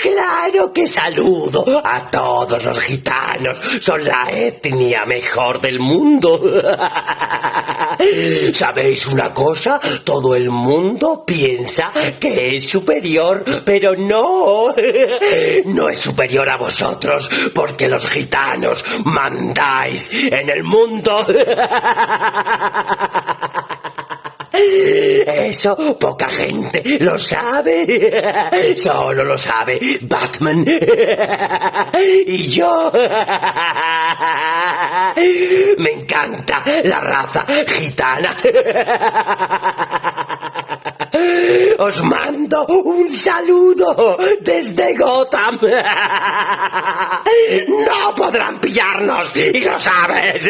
Claro que saludo a todos los gitanos. Son la etnia mejor del mundo. ¿Sabéis una cosa? Todo el mundo piensa que es superior, pero no. No es superior a vosotros, porque los gitanos mandáis en el mundo. Eso poca gente lo sabe. Solo lo sabe Batman. Y yo. Me encanta la raza gitana. Os mando un saludo desde Gotham. No podrán pillarnos, y lo sabes.